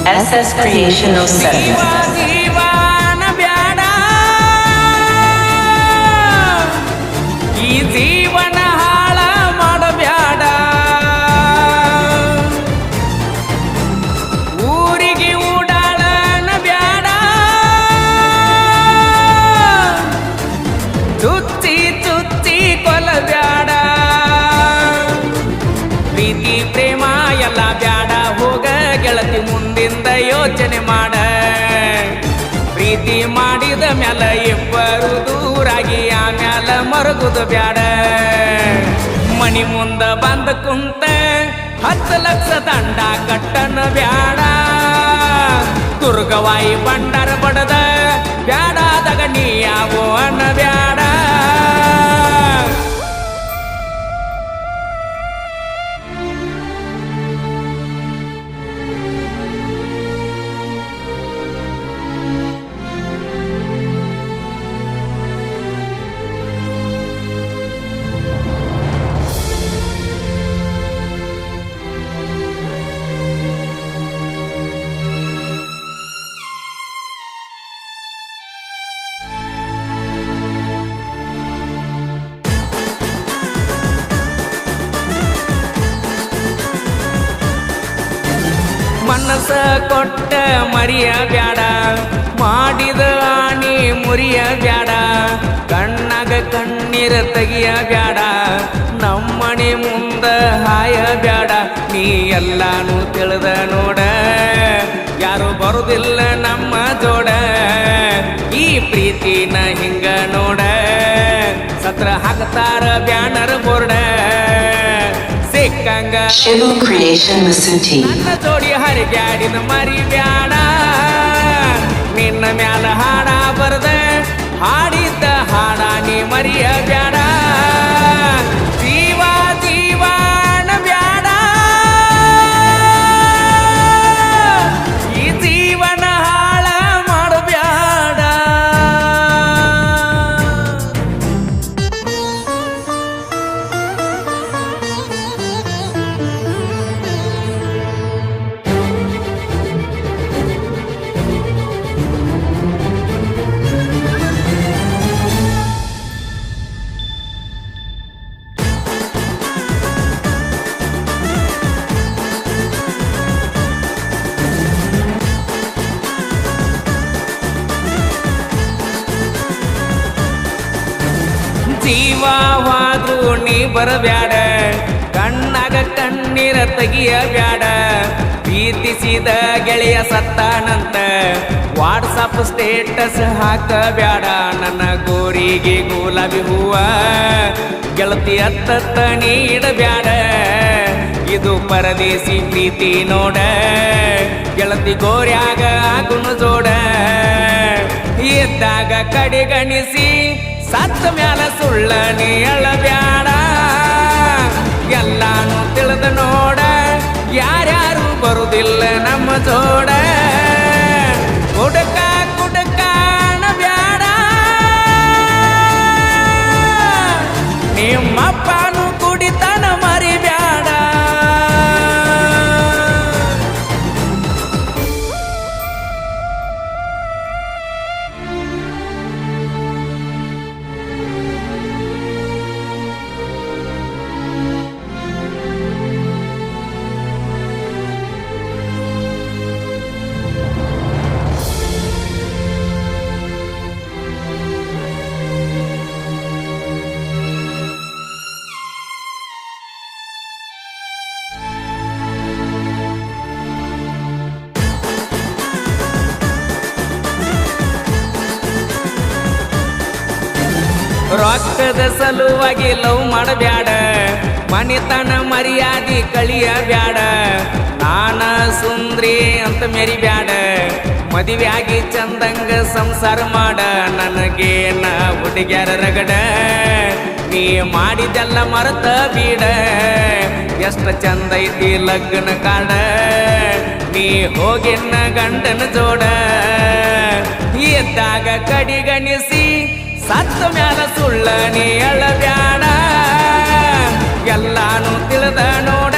SS Creation 07. ಜೀವನ ಬ್ಯಾಡ ಈ ಜೀವನ ಹಾಳ ಮಾಡಬ್ಯಾಡ ಊರಿಗೆ ಊಡಾಳನ ಬ್ಯಾಡ ಚುಚ್ಚಿ ಚುಚ್ಚಿ ಕೊಲಬ್ಯಾಡ ಪ್ರೀತಿ ಪ್ರೇಮ ಎಲ್ಲ ಬ್ಯಾಡ ಹೋಗ ಗೆಳತಿ ಮುಂದಿಂದ ಯೋಚನೆ ಮಾಡ ಪ್ರೀತಿ ಮಾಡಿದ ಮ್ಯಾಲ ಇಬ್ಬರು ದೂರಾಗಿ ಆಮ್ಯಾಲ ಮರಗುದು ಬ್ಯಾಡ ಮನಿ ಮುಂದ ಬಂದ ಕುಂತ 10 ಲಕ್ಷ ದಂಡ ಕಟ್ಟನ ಬ್ಯಾಡ ದುರ್ಗವಾಯಿ ಬಂಡಾರ ಬಡದ ಬ್ಯಾಡಾದಾಗ ನೀ ಯಾವೋ ಅನ್ನ ಬ್ಯಾಡ ಮನಸ ಕೊಟ್ಟ ಮರಿಯ ಬ್ಯಾಡ ಮಾಡಿದ ಆಣಿ ಮುರಿಯ ಬ್ಯಾಡ ಕಣ್ಣಾಗ ಕಣ್ಣೀರ ತೆಗಿಯ ಬ್ಯಾಡ ನಮ್ಮನೆ ಮುಂದ ಹಾಯ ಬ್ಯಾಡ ನೀ ಎಲ್ಲಾನು ತಿಳಿದ ನೋಡ ಯಾರು ಬರುದಿಲ್ಲ ನಮ್ಮ ಜೋಡ ಈ ಪ್ರೀತಿನ ಹಿಂಗ ನೋಡ ಸತ್ರ ಹಾಕ್ತಾರ ಬ್ಯಾನರ್ ಬೋರ್ಡ Shivu Creation Masuti. ನನ್ನ ಜೋಡಿ ಹರಿಗಾಡಿನ ಮರಿ ಬ್ಯಾಡ ನಿನ್ನ ಮ್ಯಾಲ ಹಾಡ ಬರದ ಹಾಡಿದ್ದ ಹಾಡ ನೀ ಮರಿಯ ಬ್ಯಾಡ ಜೀವ ಜೀವನ ಬ್ಯಾಡ ಈ ಜೀವನ ಹಾಳ ಮಾಡಬ್ಯಾಡ ಜೀವವಾದ್ರೂ ನೀ ಬರಬ್ಯಾಡ ಕಣ್ಣಾಗ ಕಣ್ಣೀರ ತೆಗಿಯ ಬ್ಯಾಡ ಪ್ರೀತಿಸಿದ ಗೆಳೆಯ ಸತ್ತಾನಂತ ವಾಟ್ಸಪ್ ಸ್ಟೇಟಸ್ ಹಾಕ ಬ್ಯಾಡ ನನ್ನ ಗೋರಿಗೆ ಗುಲಾಬಿ ಹೂವ ಗೆಳತಿ ಅತ್ತ ನೀಡಬ್ಯಾಡ ಇದು ಪರದೇಸಿ ಪ್ರೀತಿ ನೋಡ ಗೆಳತಿ ಗೋರ್ಯಾಗ ಆಗುನು ಜೋಡ ಇದ್ದಾಗ ಕಡೆಗಣಿಸಿ ಸತ್ತ ಮ್ಯಾಲ ಸುಳ್ಳ ನೀ ಅಳಬ್ಯಾಡ ಎಲ್ಲಾನು ತಿಳಿದ ನೋಡ ಯಾರ್ಯಾರು ಬರುದಿಲ್ಲ ನಮ್ಮ ಜೋಡ ಕುಡಕ ಕುಡಕಾಣ ಬ್ಯಾಡ ನಿಮ್ಮಪ್ಪನು ಕುಡಿತನ ಮರಿಬ್ಯಾಡ ರೊಕ್ಕದ ಸಲುವಾಗಿ ಲವ್ ಮಾಡಬ್ಯಾಡ ಮನಿತನ ಮರ್ಯಾದಿ ಕಳಿಯ ಬ್ಯಾಡ ನಾನ ಸುಂದ್ರಿ ಅಂತ ಮೆರಿಬ್ಯಾಡ ಮದುವೆಯಾಗಿ ಚಂದಂಗ ಸಂಸಾರ ಮಾಡ ನನಗೇನ ಹುಡುಗ್ಯಾರ ರಗಡ ನೀ ಮಾಡಿದೆಲ್ಲ ಮರೆತ ಬೀಡ ಎಷ್ಟ ಚಂದ ಐತಿ ಲಗ್ನ ಕಾಡ ನೀ ಹೋಗಿನ್ನ ಗಂಡನ ಜೋಡ ಇದ್ದಾಗ ಕಡಿಗಣಿಸಿ ಸತ್ತ ಮ್ಯಾಲ ಸುಳ್ಳ ನೀ ಅಳಬ್ಯಾಡ ಎಲ್ಲಾನು ತಿಳಿದ ನೋಡ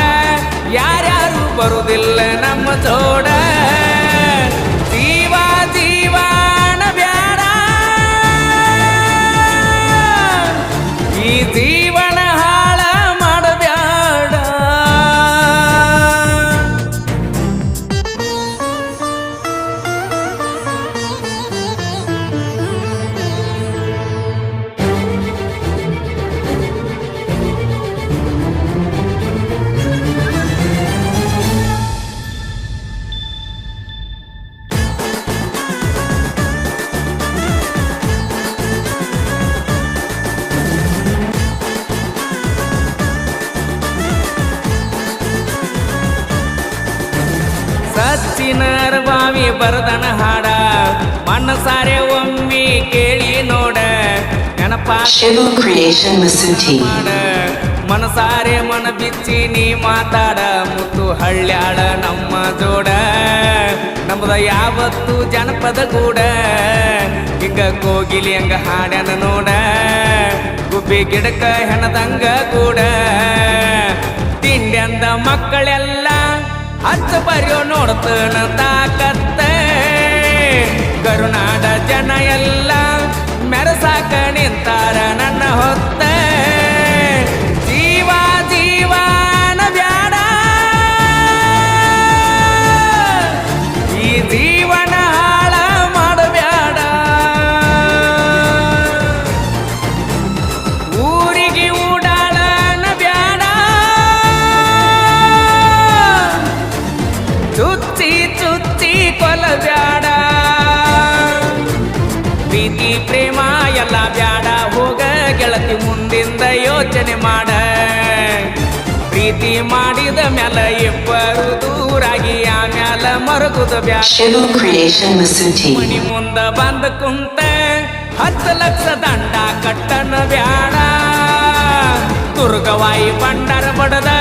ಯಾರ್ಯಾರು ಬರುದಿಲ್ಲ ನಮ್ಮ ಜೋಡ ಸಚ್ಚಿನರ ಬಾವಿ ಬರದನ ಹಾಡ ಮನಸಾರೆ ಒಮ್ಮಿ ಕೇಳಿ ನೋಡ ನೆನಪ Shivu Creation Masuti. ಮನಸಾರೆ ಮನ ಬಿಚ್ಚಿ ನೀ ಮಾತಾಡ ಮುತ್ತು ಹಳ್ಳ್ಯಾಳ ನಮ್ಮ ಜೋಡ ನಮ್ಮದ ಯಾವತ್ತು ಜನಪದ ಕೂಡ ಹಿಂಗ ಕೋಗಿಲಿ ಹಂಗ ಹಾಡ್ಯಾನ ನೋಡ ಗುಬ್ಬಿ ಗಿಡಕ ಹೆಣದಂಗ ಕೂಡ ತಿಂಡ್ಯಂದ ಮಕ್ಕಳೆಲ್ಲ ಹಚ್ಚ ಬರೆಯೋ ನೋಡ್ತನ ತಾಕತ್ತ ಕರುನಾಡ ಜನ ಎಲ್ಲ ಮೆರಸಾಕ ನಿಂತಾರ ನನ್ನ ಹೊತ್ತ ಜೀವ ಜೀವನ ಬ್ಯಾಡ ಈ ಜೀವನ ಹಾಳ ಮಾಡಬ್ಯಾಡ ಊರಿಗೆ ಊಡಾಳನ ಬ್ಯಾಡ ಚುಚ್ಚಿ ಚುಚ್ಚಿ ಕೊಲಬ್ಯಾಡ ಪ್ರೀತಿ ಪ್ರೇಮ ಎಲ್ಲ ಬ್ಯಾಡ ಹೋಗ ಗೆಳತಿ ಮುಂದಿಂದ ಯೋಚನೆ ಮಾಡ ಪ್ರೀತಿ ಮಾಡಿದ ಮ್ಯಾಲ ಇಬ್ಬರು ದೂರಾಗಿ ಆಮ್ಯಾಲ ಮರಗುದ ಬ್ಯಾಡ Shivu Creation Masuti. ಮನಿ ಮುಂದ ಬಂದ ಕುಂತ 10 ಲಕ್ಷ ದಂಡ ಕಟ್ಟನ ಬ್ಯಾಡ ದುರ್ಗವಾಯಿ ಬಂಡರ ಬಡದ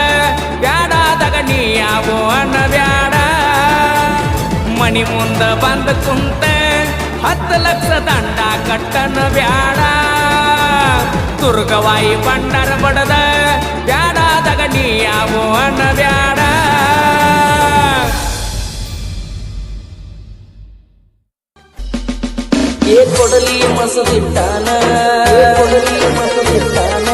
ಬ್ಯಾಡಾದಾಗ ನೀ ಯಾವೋ ಅನ್ನ ಬ್ಯಾಡ ಮನಿ ಮುಂದ ಬಂದ ಕುಂತ 10 ಲಕ್ಷ ದಂಡ ಕಟ್ಟನ ಬ್ಯಾಡ ದುರ್ಗವಾಯಿ ಬಂಡರ ಬಡದ ಬ್ಯಾಡಾದಾಗ ನೀ ಯಾವೋ ಅನ್ನ ಬ್ಯಾಡ ಏ ಕೊಡಲಿ ಮಸದಿಟ್ಟಾನ ಕೊಡಲಿ ಮಸದಿಟ್ಟಾನ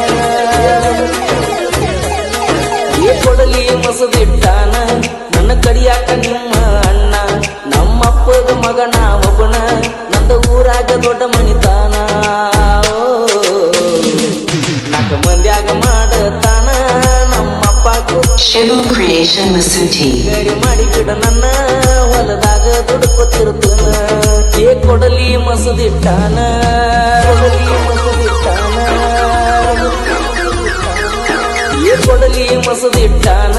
ಏ ಕೊಡಲಿ ಮಸದಿಟ್ಟಾನ ನನ್ನ ಕಡಿಯಾಕ ನಿಮ್ಮ ಅಣ್ಣ ನಮ್ಮಪ್ಪದ ಮಗನ ಒಬ್ಬನ ನಂದ ಊರಾಗ ದೊಡ್ಡ ಮನಿತಾನ ನಾಲ್ಕು ಮಂದ್ಯಾಗ ಮಾಡತಾನ ನಮ್ಮಪ್ಪ Shivu Creation Masuti. ಗಡಿ ಮಾಡಿ ಬಿಡ ನನ್ನ ಹೊಲದಾಗ ದುಡ್ಕೊತಿರ್ತನ ಏ ಕೊಡಲಿ ಮಸದಿಟ್ಟಾನ ಕೊಡಲಿ ಮಸದಿಟ್ಟಾನ ಏ ಕೊಡಲಿ ಮಸದಿಟ್ಟಾನ